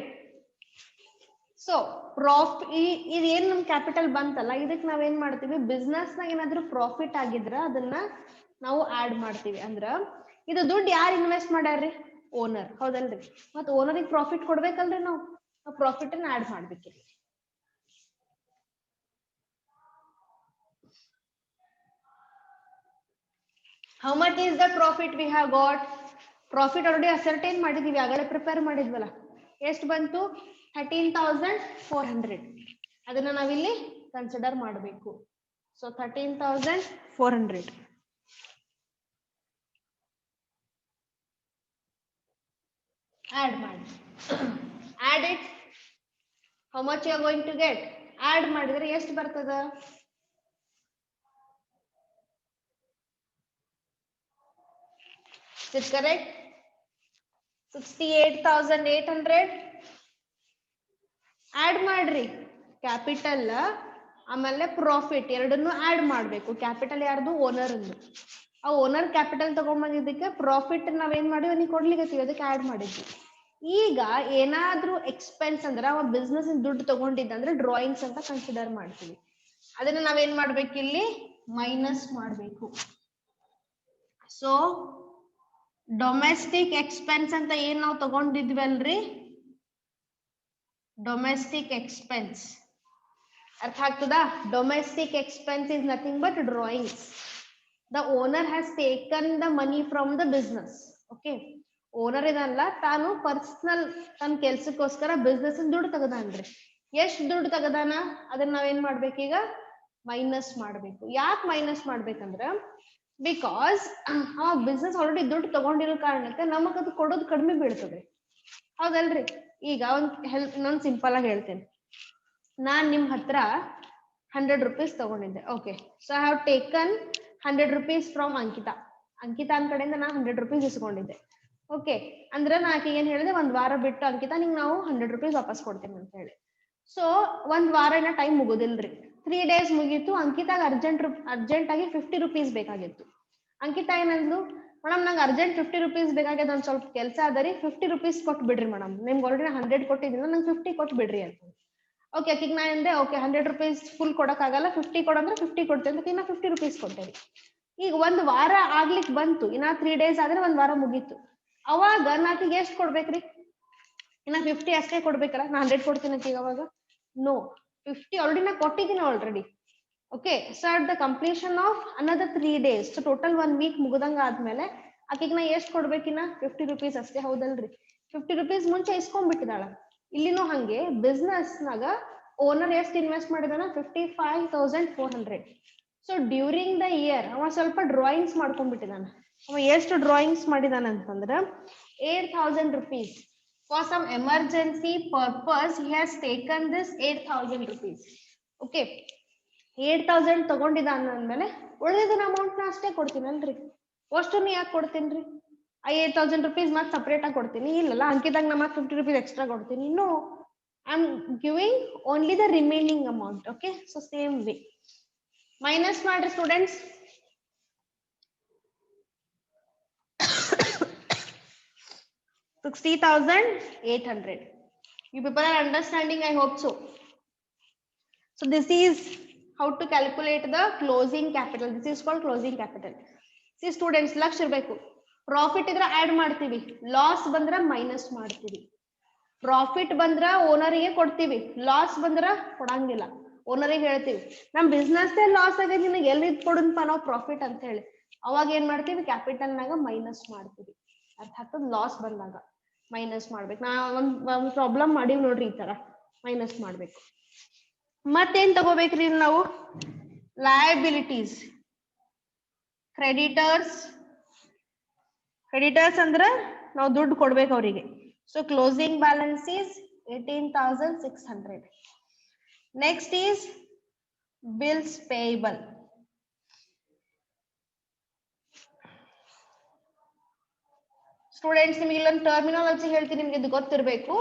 Speaker 1: ಸೊ ಇದೇನ್ ನಮ್ ಕ್ಯಾಪಿಟಲ್ ಬಂತಲ್ಲ, ಇದಕ್ ನಾವೇನ್ ಮಾಡ್ತೀವಿ? ಬಿಸ್ನೆಸ್ ನಾಗ ಏನಾದ್ರು ಪ್ರಾಫಿಟ್ ಆಗಿದ್ರ ಅದನ್ನ ನಾವು ಆಡ್ ಮಾಡ್ತೀವಿ. ಅಂದ್ರ ಇದು ದುಡ್ಡು ಯಾರು ಇನ್ವೆಸ್ಟ್ ಮಾಡ್ಯಾರ್ರಿ? ಓನರ್, ಹೌದಲ್ರಿ? ಮತ್ ಓನರಿಗೆ ಪ್ರಾಫಿಟ್ ಕೊಡ್ಬೇಕಲ್ರಿ, ನಾವು ಪ್ರಾಫಿಟ್ ಅನ್ನ ಆಡ್ ಮಾಡ್ಬೇಕಿರಿ. How much is the profit we have got? Profit already ascertain ಮಾಡಿದೀವಿ, ಆಗಲೇ ಪ್ರಿಪೇರ್ ಮಾಡಿದ್ವಲ್ಲ. ಎಷ್ಟು ಬಂತು? 13,400. ಅದನ್ನ ನಾವಿಲ್ಲಿ ಕನ್ಸಿಡರ್ ಮಾಡಬೇಕು. ಸೊ 13,400 ಆಡ್ ಮಾಡಿ. Add it. How much you are going to get? Add ಮಾಡಿದ್ರೆ ಎಷ್ಟು ಬರ್ತದ? Is it correct? 68,800. ಆಡ್ ಮಾಡ್ರಿ. ಕ್ಯಾಪಿಟಲ್ ಆಮೇಲೆ ಪ್ರಾಫಿಟ್ ಎರಡನ್ನು ಆಡ್ ಮಾಡ್ಬೇಕು. ಕ್ಯಾಪಿಟಲ್ ಯಾರ್ದು? ಓನರ್ ಅಂದು. ಆ ಓನರ್ ಕ್ಯಾಪಿಟಲ್ ತಗೊಂಡ್ಬಂದಿದ್ದಕ್ಕೆ ಪ್ರಾಫಿಟ್ ನಾವೇನ್ ಮಾಡಿವಿ ನೀವು ಕೊಡ್ಲಿಕ್ಕೆ ಅದಕ್ಕೆ ಆಡ್ ಮಾಡಿದ್ವಿ. ಈಗ ಏನಾದ್ರೂ ಎಕ್ಸ್ಪೆನ್ಸ್ ಅಂದ್ರೆ ಅವ ಬಿಸ್ನೆಸ್ ದುಡ್ಡು ತಗೊಂಡಿದ್ದ ಅಂದ್ರೆ ಡ್ರಾಯಿಂಗ್ಸ್ ಅಂತ ಕನ್ಸಿಡರ್ ಮಾಡ್ತೀವಿ. ಅದನ್ನ ನಾವೇನ್ ಮಾಡ್ಬೇಕು? ಇಲ್ಲಿ ಮೈನಸ್ ಮಾಡ್ಬೇಕು. ಸೊ ಡೊಮೆಸ್ಟಿಕ್ ಎಕ್ಸ್ಪೆನ್ಸ್ ಅಂತ ಏನ್ ನಾವು ತಗೊಂಡಿದ್ವಲ್ರಿ, ಡೊಮೆಸ್ಟಿಕ್ ಎಕ್ಸ್ಪೆನ್ಸ್ ಅರ್ಥ ಆಗ್ತದ? Domestic expense is nothing but drawings. The owner has taken the money from the business. Okay, owner ಇದಲ್ಲ, ತಾನು ಪರ್ಸನಲ್ ತನ್ನ ಕೆಲ್ಸಕ್ಕೋಸ್ಕರ ಬಿಸ್ನೆಸ್ ದುಡ್ಡು ತಗದಾನ್ರಿ. ಎಷ್ಟ್ ದುಡ್ಡು ತಗದಾನ ಅದನ್ನ ನಾವೇನ್ ಮಾಡ್ಬೇಕೀಗ? ಮೈನಸ್ ಮಾಡ್ಬೇಕು. ಯಾಕೆ ಮೈನಸ್ ಮಾಡ್ಬೇಕಂದ್ರ ಬಿಕಾಸ್ ಆ ಬಿಸ್ನೆಸ್ ಆಲ್ರೆಡಿ ದುಡ್ಡು ತಗೊಂಡಿರೋ ಕಾರಣಕ್ಕೆ ನಮಗ್ ಅದು ಕೊಡೋದು ಕಡಿಮೆ ಬೀಳ್ತದೆ, ಹೌದಲ್ರಿ? ಈಗ ಒಂದ್ ಇನ್ನೊಂದ್ ಸಿಂಪಲ್ ಆಗಿ ಹೇಳ್ತೇನೆ. ನಾನ್ ನಿಮ್ ಹತ್ರ 100 rupees ತಗೊಂಡಿದ್ದೆ. Okay, so I have taken 100 rupees from Ankita. Ankita ಅನ್ ಕಡೆಯಿಂದ ನಾ 100 rupees ಇಸ್ಕೊಂಡಿದ್ದೆ. ಓಕೆ, ಅಂದ್ರೆ ನಾ ಆಕೆಗೆ ಏನ್ ಹೇಳಿದೆ, ಒಂದ್ ವಾರ ಬಿಟ್ಟು ಅಂಕಿತಾ ನಿಂಗೆ ನಾವು 100 rupees ವಾಪಸ್ ಕೊಡ್ತೇನೆ ಅಂತ ಹೇಳಿ. ಸೊ ಒಂದ್ ವಾರ ಇನ್ನ ಟೈಮ್ ಮುಗುದಿಲ್ರಿ, 3 days ಮುಗೀತು. ಅಂಕಿತಾಗ ಅರ್ಜೆಂಟ್ ಆಗಿ 50 rupees ಬೇಕಾಗಿತ್ತು. ಅಂಕಿತಾ ಏನಂದ್ಲು, ಮೇಡಮ್ ನಂಗೆ ಅರ್ಜೆಂಟ್ 50 rupees ಬೇಕಾಗ್ಯದ, ಒಂದ್ ಸ್ವಲ್ಪ ಕೆಲಸ ಅದರಿ 50 rupees ಕೊಟ್ಟು ಬಿಡ್ರಿ ಮೇಡಮ್, ನಿಮ್ಗೆ ಆಲ್ರೆಡಿ 100 ಕೊಟ್ಟಿದ್ದೀನಿ, ನಂಗೆ 50 ಕೊಟ್ಟು ಬಿಡ್ರಿ ಅಂತ. ಓಕೆ, ಆಕಿಗೆ ನಾ ಅಂದೆ ಓಕೆ 100 rupees ಫುಲ್ ಕೊಡಕ್ಕಾಗಲ್ಲ, 50 ಕೊಡಂದ್ರೆ 50 ಕೊಡ್ತೇನೆ ಅಂತ, ಇನ್ನ 50 rupees ಕೊಟ್ಟೇನೆ. ಈಗ ಒಂದ್ ವಾರ ಆಗ್ಲಿಕ್ ಬಂತು, ಇನ್ನ 3 days ಆದ್ರೆ ಒಂದ್ ವಾರ ಮುಗೀತು. ಅವಾಗ ನಾಕಿಗೆ ಎಷ್ಟು ಕೊಡ್ಬೇಕ್ರಿ? ಇನ್ನ 50 ಅಷ್ಟೇ ಕೊಡ್ಬೇಕಲ್ಲ, ನಾ 100 ಕೊಡ್ತೀನಿ ಈಗ. ಅವಾಗ ನೋ, 50 ಆಲ್ರೆಡಿ ನಾ ಕೊಟ್ಟಿದ್ದೀನಿ already. Okay, so at the completion of another 3 days, so total 1 week ಮುಗದಂಗ ಆದ್ಮೇಲೆ ಆಕಿಗೆ ನಾ ಎಷ್ಟು ಕೊಡ್ಬೇಕಿನ್ನ? 50 rupees ಅಷ್ಟೇ, ಹೌದಲ್ರಿ? 50 rupees ಮುಂಚೆ ಇಸ್ಕೊಂಡ್ಬಿಟ್ಟಿದಾಳ. ಇಲ್ಲಿನೂ ಹಂಗೆ ಬಿಸ್ನೆಸ್ ನಾಗ ಓನರ್ ಎಷ್ಟು ಇನ್ವೆಸ್ಟ್ ಮಾಡಿದಾನ? 55,400. ಸೊ ಡ್ಯೂರಿಂಗ್ ದ ಇಯರ್ ಅವ ಸ್ವಲ್ಪ ಡ್ರಾಯಿಂಗ್ಸ್ ಮಾಡ್ಕೊಂಡ್ಬಿಟ್ಟಿದಾನ. ಅವ ಎಷ್ಟು ಡ್ರಾಯಿಂಗ್ಸ್ ಮಾಡಿದಾನ ಅಂತಂದ್ರ 8,000 rupees. For some emergency purpose he has taken this 8,000 rupees. Okay, 8,000 ತಗೊಂಡಿದ್ದಾನ ಅಂದ್ಮೇಲೆ ಉಳಿದಿದ್ದ ಅಮೌಂಟ್ ನ ಅಷ್ಟೇ ಕೊಡ್ತೀನಲ್ರಿ, ಅಷ್ಟು ಯಾಕೆ ಕೊಡ್ತೀನಿ? ಆ 8,000 rupees ಮತ್ತೆ ಸಪರೇಟ್ ಆಗಿ ಕೊಡ್ತೀನಿ? ಇಲ್ಲಲ್ಲ, ಅಂಕಿದಾಗ ನಾ ಮತ್ತೆ 50 rupees ಎಕ್ಸ್ಟ್ರಾ ಕೊಡ್ತೀನಿ. No, I am giving only the remaining amount. Okay, so same way minus ಮಾಡ್ರಿ students. 60,800. You people are understanding, I hope so. So this is how to calculate the closing capital. This is called closing capital. See students, lakh ಇರಬೇಕು. Profit ಇದ್ರೆ add ಮಾಡ್ತೀವಿ, loss ಬಂದ್ರ minus ಮಾಡ್ತೀವಿ. Profit ಬಂದ್ರ ಓನರಿಗೆ ಕೊಡ್ತೀವಿ, loss ಬಂದ್ರ ಕೊಡಂಗಿಲ್ಲ, ಓನರಿಗೆ ಹೇಳ್ತೀವಿ ನಮ್ ಬಿಸ್ನೆಸ್ ಲಾಸ್ ಆಗಿದೆ, ನಿನಗೆ ಎಲ್ಲಿ ಕೊಡನ್ಪ ನಾವು ಪ್ರಾಫಿಟ್ ಅಂತ ಹೇಳಿ. ಅವಾಗ ಏನ್ ಮಾಡ್ತೀವಿ? ಕ್ಯಾಪಿಟಲ್ ನಾಗ ಮೈನಸ್ ಮಾಡ್ತೀವಿ. ಅರ್ಥ ಆಗ್ತದ? ಲಾಸ್ ಬಂದಾಗ ಮೈನಸ್ ಮಾಡ್ಬೇಕು. ನಾ ಒಂದ್ ಪ್ರಾಬ್ಲಮ್ ಮಾಡಿವ್ ನೋಡ್ರಿ, ಈ ತರ ಮೈನಸ್ ಮಾಡ್ಬೇಕು. ಮತ್ತೇನ್ ತಗೋಬೇಕ್ರಿ ನಾವು? ಲಯಬಿಲಿಟೀಸ್. ಕ್ರೆಡಿಟರ್ಸ್ ಅಂದ್ರ ನಾವು ದುಡ್ಡು ಕೊಡ್ಬೇಕು ಅವರಿಗೆ. So closing balance is 18,600. Next is bills payable. Students, ನಿಮಗೆ ಇಲ್ಲೊಂದು ಟರ್ಮಿನಾಲಜಿ ಹೇಳ್ತೀನಿ, ನಿಮ್ಗೆ ಇದು ಗೊತ್ತಿರ್ಬೇಕು.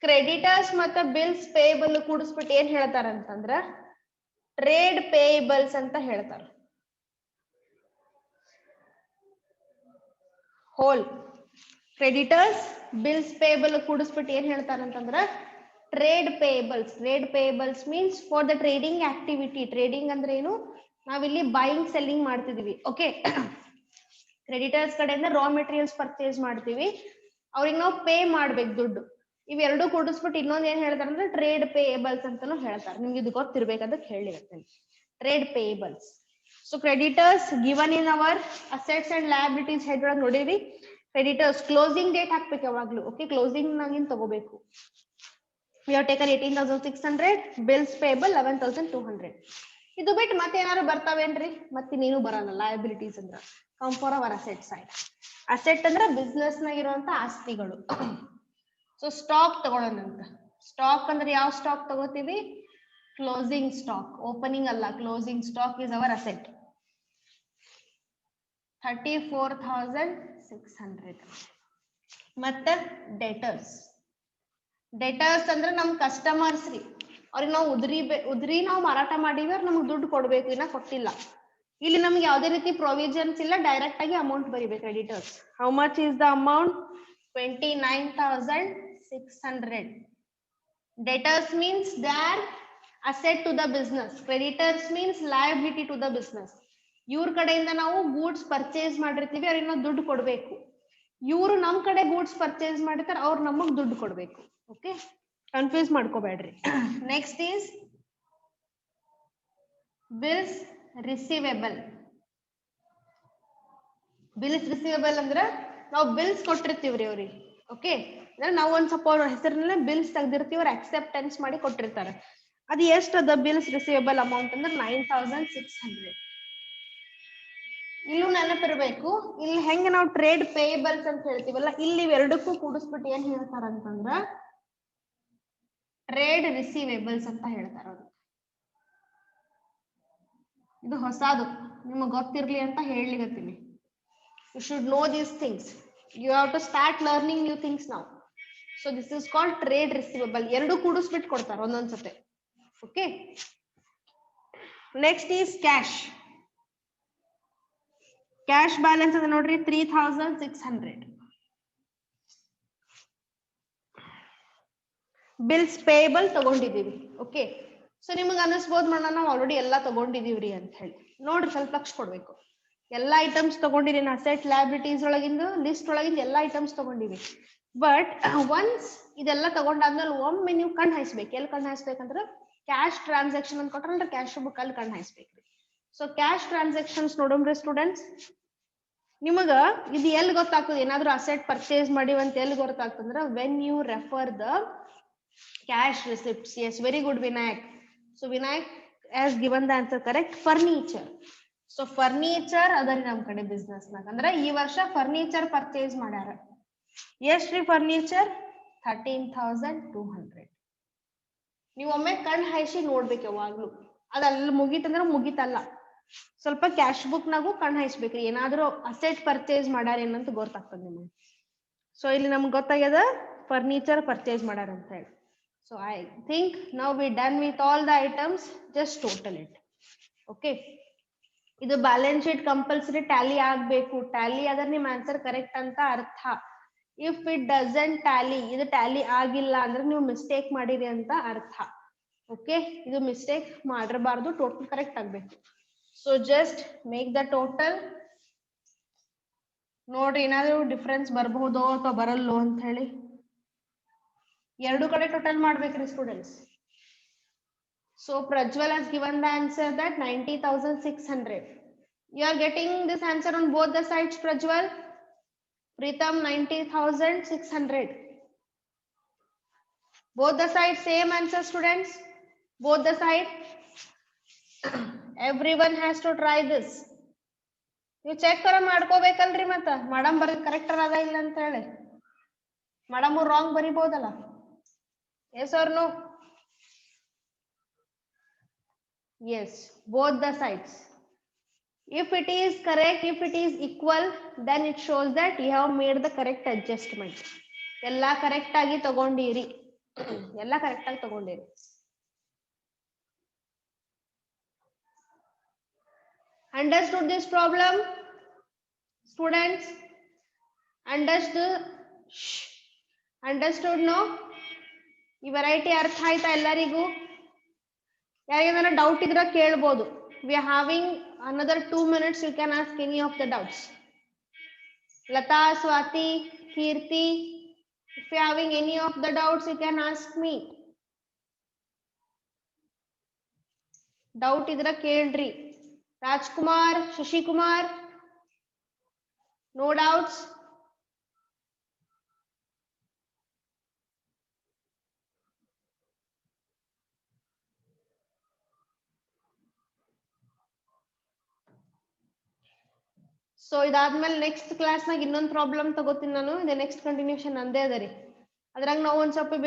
Speaker 1: ಕ್ರೆಡಿಟರ್ಸ್ ಮತ್ತೆ ಬಿಲ್ಸ್ ಪೇಯಬಲ್ ಕೂಡಿಸ್ಬಿಟ್ಟು ಏನ್ ಹೇಳ್ತಾರ ಅಂತಂದ್ರ ಟ್ರೇಡ್ ಪೇಯಬಲ್ಸ್ ಅಂತ ಹೇಳ್ತಾರ. ಹೋಲ್ ಕ್ರೆಡಿಟರ್ಸ್ ಬಿಲ್ಸ್ ಪೇಯಬಲ್ ಕೂಡಿಸ್ಬಿಟ್ಟು ಏನ್ ಹೇಳ್ತಾರ ಅಂತಂದ್ರ trade payables. Trade payables means for the trading activity. Trading ಅಂದ್ರೆ ಏನು? ನಾವಿಲ್ಲಿ ಬೈಯಿಂಗ್ ಸೆಲ್ಲಿಂಗ್ ಮಾಡ್ತಿದೀವಿ. ಓಕೆ, ಕ್ರೆಡಿಟರ್ಸ್ ಕಡೆಯಿಂದ ರಾ ಮೆಟೀರಿಯಲ್ಸ್ ಪರ್ಚೇಸ್ ಮಾಡ್ತೀವಿ, ಅವ್ರಿಗೆ ನಾವು ಪೇ ಮಾಡ್ಬೇಕು ದುಡ್ಡು. ಇವೆರಡು ಕೂಡಿಸ್ಬಿಟ್ಟು ಇನ್ನೊಂದ್ ಏನ್ ಹೇಳ್ತಾರೆ ಅಂದ್ರೆ ಟ್ರೇಡ್ ಪೇಯಬಲ್ಸ್ ಅಂತಾನು ಹೇಳ್ತಾರೆ. ನಿಮ್ಗೆ ಇದು ಗೊತ್ತಿರ್ಬೇಕಂತ ಹೇಳಿರ್ತೇನೆ, trade payables. So creditors given in our assets and liabilities head ಒಳಗೆ ನೋಡಿರಿ. ಕ್ರೆಡಿಟರ್ಸ್ ಕ್ಲೋಸಿಂಗ್ ಡೇಟ್ ಹಾಕ್ಬೇಕು ಯಾವಾಗ್ಲೂ. ಓಕೆ, ಕ್ಲೋಸಿಂಗ್ ನಾಗಿನ್ ತಗೋಬೇಕು. we have taken 18,600, bills payable 11,200. ಇದು ಬಿಟ್ಟು ಮತ್ತೆ ಏನಾದ್ರು ಬರ್ತಾವೇನ್ರಿ? ಮತ್ತೆ ನೀನು ಬರಲ್ಲ. ಲಯಬಿಲಿಟೀಸ್ ಅಂದ್ರ come for our asset side. Asset ಅಂದ್ರೆ ಬಿಸ್ನೆಸ್ ನಾಗ ಇರುವಂತ ಆಸ್ತಿಗಳು. So stock ತಗೊಳ್ಳೋಣಂತ. ಸ್ಟಾಕ್ ಅಂದ್ರೆ ಯಾವ ಸ್ಟಾಕ್ ತಗೋತೀವಿ? Closing stock. ಓಪನಿಂಗ್ ಅಲ್ಲ, closing stock is our asset. 34,600. ಮತ್ತೆ ಡೆಟರ್ಸ್. ಡೆಟರ್ಸ್ ಅಂದ್ರೆ ನಮ್ ಕಸ್ಟಮರ್ಸ್ ರೀ, ಅವ್ರಿಗೆ ನಾವು ಉದ್ರಿ ನಾವು ಮಾರಾಟ ಮಾಡಿವಿ, ನಮ್ಗೆ ದುಡ್ಡು ಕೊಡ್ಬೇಕು, ಇನ್ನ ಕೊಟ್ಟಿಲ್ಲ. ಇಲ್ಲಿ ನಮ್ಗೆ ಯಾವ್ದೇ ರೀತಿ ಪ್ರೊವಿಜನ್ಸ್ ಇಲ್ಲ, ಡೈರೆಕ್ಟ್ ಆಗಿ ಅಮೌಂಟ್ ಬರೀಬೇಕು. Creditors how much is the amount? 29,600. Debtors means they are asset to the business. Creditors means liability to the business. ಇವ್ರ ಕಡೆಯಿಂದ ನಾವು ಗೂಡ್ಸ್ ಪರ್ಚೇಸ್ ಮಾಡಿರ್ತೀವಿ, ಅವ್ರಿಗೆ ನಾವು ದುಡ್ಡು ಕೊಡ್ಬೇಕು. ಇವ್ರು ನಮ್ ಕಡೆ ಗೂಡ್ಸ್ ಪರ್ಚೇಸ್ ಮಾಡಿರ್ತಾರೆ, ಅವ್ರು ನಮಗ್ ದುಡ್ಡು ಕೊಡ್ಬೇಕು. ಓಕೆ, ಕನ್ಫ್ಯೂಸ್ ಮಾಡ್ಕೋಬೇಡ್ರಿ. Next is bills receivable. Bills receivable ಅಂದ್ರೆ ನಾವು ಬಿಲ್ಸ್ ಕೊಟ್ಟಿರ್ತೀವ್ರಿ ಅವ್ರಿಗೆ. ಓಕೆ, ಅಂದ್ರೆ ನಾವು ಒಂದ್ ಸ್ವಲ್ಪ ಅವ್ರ ಹೆಸರಿನ ಬಿಲ್ಸ್ ತೆಗ್ದಿರ್ತೀವಿ, ಅವ್ರು ಅಕ್ಸೆಪ್ಟೆನ್ಸ್ ಮಾಡಿ ಕೊಟ್ಟಿರ್ತಾರೆ. ಅದು ಎಷ್ಟು ಅದ ಬಿಲ್ಸ್ ರಿಸೀವೇಬಲ್ ಅಮೌಂಟ್ ಅಂದ್ರೆ 9,600. ಇಲ್ಲೂ ನೆನಪಿರ್ಬೇಕು, ಇಲ್ಲಿ ಹೆಂಗ ನಾವು ಟ್ರೇಡ್ ಪೇಯಬಲ್ಸ್ ಅಂತ ಹೇಳ್ತೀವಲ್ಲ, ಇಲ್ಲಿ ಎರಡಕ್ಕೂ ಕೂಡಿಸ್ಬಿಟ್ಟು ಏನ್ ಹೇಳ್ತಾರ ಅಂತಂದ್ರ ಟ್ರೇಡ್ ರಿಸೀವೇಬಲ್ಸ್ ಅಂತ ಹೇಳ್ತಾರ. ಇದು ಹೊಸದು ನಿಮಗೆ ಗೊತ್ತಿರಲಿ ಅಂತ ಹೇಳಲಿಕತ್ತೀನಿ. You should know these things. You have to start learning new things now. So this is called trade receivable. ಎರಡು ಕೂಡಿಸ್ಬಿಟ್ಟು ಕೊಡ್ತಾರೆ ಒಂದೊಂದ್ಸತೆ. Okay. Next is cash. Cash balance ಅದ ನೋಡ್ರಿ 3600. Bills payable ತಗೊಂಡಿದೀವಿ. Okay. ಸೊ ನಿಮಗೆ ಅನಿಸ್ಬೋದು ಮಾಡೋಣ ನಾವು ಆಲ್ರೆಡಿ ಎಲ್ಲ ತಗೊಂಡಿದೀವ್ರಿ ಅಂತ ಹೇಳಿ. ನೋಡ್ರಿ ಸ್ವಲ್ಪ ಲಕ್ಷ ಕೊಡ್ಬೇಕು. ಎಲ್ಲ ಐಟಮ್ಸ್ ತಗೊಂಡಿದ್ದೀನಿ, ಅಸೆಟ್ ಲಯಬಿಲಿಟೀಸ್ ಒಳಗಿಂದ ಲಿಸ್ಟ್ ಒಳಗಿಂದ ಎಲ್ಲ ಐಟಮ್ಸ್ ತಗೊಂಡಿವಿ. ಬಟ್ ಒನ್ಸ್ ಇದೆಲ್ಲ ತಗೊಂಡಾದ್ಮೇಲೆ ಒಮ್ಮೆ ನೀವು ಕಣ್ಣು ಹಾಯಿಸ್ಬೇಕು. ಎಲ್ಲಿ ಕಣ್ಣು ಹಾಯಿಸ್ಬೇಕಂದ್ರೆ ಕ್ಯಾಶ್ ಟ್ರಾನ್ಸಾಕ್ಷನ್ ಅಂತ ಕೊಟ್ರಲ್ರಿ, ಕ್ಯಾಶ್ ಬುಕ್ ಅಲ್ಲಿ ಕಣ್ಣು ಹಾಯಿಸ್ಬೇಕ್ರಿ. ಸೊ ಕ್ಯಾಶ್ ಟ್ರಾನ್ಸಾಕ್ಷನ್ಸ್ ನೋಡೋಣ್ರಿ ಸ್ಟೂಡೆಂಟ್ಸ್. ನಿಮಗ ಇದು ಎಲ್ಲಿ ಗೊತ್ತಾಗ್ತದೆ ಏನಾದ್ರೂ ಅಸೆಟ್ ಪರ್ಚೇಸ್ ಮಾಡಿವಿ ಅಂತ ಎಲ್ಲಿ ಗೊತ್ತಾಗ್ತಂದ್ರ when you refer the cash receipts. Yes, very good Vinayak. So Vinayak has given the answer correct. Furniture. So furniture ಅದರಿ ನಮ್ ಕಡೆ ಬಿಸ್ನೆಸ್ ನಾಗ ಅಂದ್ರೆ ಈ ವರ್ಷ ಫರ್ನಿಚರ್ ಪರ್ಚೇಸ್ ಮಾಡ್ಯಾರ. ಎಷ್ಟ್ರಿ ಫರ್ನಿಚರ್? 13,200. ನೀವು ಒಮ್ಮೆ ಕಣ್ ಹಾಯಿಸಿ ನೋಡ್ಬೇಕು ಯಾವಾಗ್ಲೂ. ಅದಲ್ಲ ಮುಗೀತಂದ್ರೆ ಮುಗೀತಲ್ಲ, ಸ್ವಲ್ಪ ಕ್ಯಾಶ್ ಬುಕ್ ನಾಗೂ ಕಣ್ ಹಾಯಿಸ್ಬೇಕ್ರಿ. ಏನಾದ್ರೂ ಅಸೆಟ್ ಪರ್ಚೇಸ್ ಮಾಡ್ಯಾರ ಏನಂತ ಗೊತ್ತಾಗ್ತದೆ ನಿಮಗೆ. ಸೊ ಇಲ್ಲಿ ನಮ್ಗೆ ಗೊತ್ತಾಗ್ಯದ ಫರ್ನಿಚರ್ ಪರ್ಚೇಸ್ ಮಾಡ್ಯಾರ ಅಂತ ಹೇಳಿ. So I think now we done with all the items. Just total it. Okay. ಇದು ಬ್ಯಾಲೆನ್ಸ್ ಶೀಟ್ ಕಂಪಲ್ಸರಿ ಟ್ಯಾಲಿ ಆಗ್ಬೇಕು. ಟ್ಯಾಲಿ ಆದ್ರೆ ನಿಮ್ ಆನ್ಸರ್ ಕರೆಕ್ಟ್ ಅಂತ ಅರ್ಥ. ಇಫ್ ಇಟ್ ಡಸಂಟ್ ಟ್ಯಾಲಿ, ಇದು ಟ್ಯಾಲಿ ಆಗಿಲ್ಲ ಅಂದ್ರೆ ನೀವು ಮಿಸ್ಟೇಕ್ ಮಾಡಿರಿ ಅಂತ ಅರ್ಥ. ಓಕೆ, ಇದು ಮಿಸ್ಟೇಕ್ ಮಾಡಿರಬಾರ್ದು, ಟೋಟಲ್ ಕರೆಕ್ಟ್ ಆಗ್ಬೇಕು. So just make the total. ನೋಡ್ರಿ ಏನಾದ್ರು ಡಿಫ್ರೆನ್ಸ್ ಬರಬಹುದೋ ಅಥವಾ ಬರಲ್ಲೋ ಅಂತ ಹೇಳಿ. ಎರಡು ಕಡೆ ಟೋಟಲ್ ಮಾಡ್ಬೇಕ್ರಿ students. So Prajwal has given the answer that 90,600. You are getting this answer on both the sides, Prajwal. Pritam 90,600. Both the sides same answer, students. Both the side. Everyone has to try this. You check kara ಮಾಡ್ಕೋಬೇಕಲ್ರಿ ಮತ್ತ madam ಬರೀ ಕರೆಕ್ಟರ್ ಅದ ಇಲ್ಲ ಅಂತ ಹೇಳಿ. Madam wrong ಬರಿಬಹುದಲ್ಲ. Yes or no? Yes, both the sides. If it is correct, if it is equal, then it shows that you have made the correct adjustment. Ella correct agi tagondiri. Ella correct agi tagondiri. Understood this problem? Students? Understood no? ಈ variety ಅರ್ಥ ಆಯ್ತಾ ಎಲ್ಲರಿಗೂ? ಯಾರಿಗಾರ doubt ಇದ್ರೆ ಕೇಳಬಹುದು. We are having another 2 minutes. You can ask any of the doubts. Lata, Swati, Kirti, if you are having any of the doubts, you can ask me. Doubt idra ಕೇಳ್ರಿ. Rajkumar, Shashikumar, no doubts? So ಇದಾದ್ಮೇಲೆ next class ನಾಗ ಇನ್ನೊಂದು problem ತಗೋತೀನಿ ನಾನು. ಇದು next continuation ಅಂದೇ ಅದ ರೀ. ಅದ್ರಾಗ ನಾವು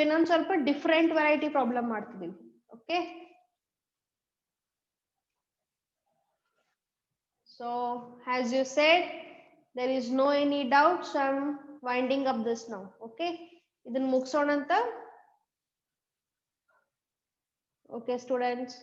Speaker 1: ಇನ್ನೊಂದ್ ಸ್ವಲ್ಪ ಡಿಫ್ರೆಂಟ್ ವೆರೈಟಿ ಪ್ರಾಬ್ಲಮ್ ಮಾಡ್ತಿದೀವಿ. Okay, so as you said there is no any doubt. So I am winding up this now. Okay, ಇದನ್ನ ಮುಗಿಸೋಣ ಅಂತ. Okay students.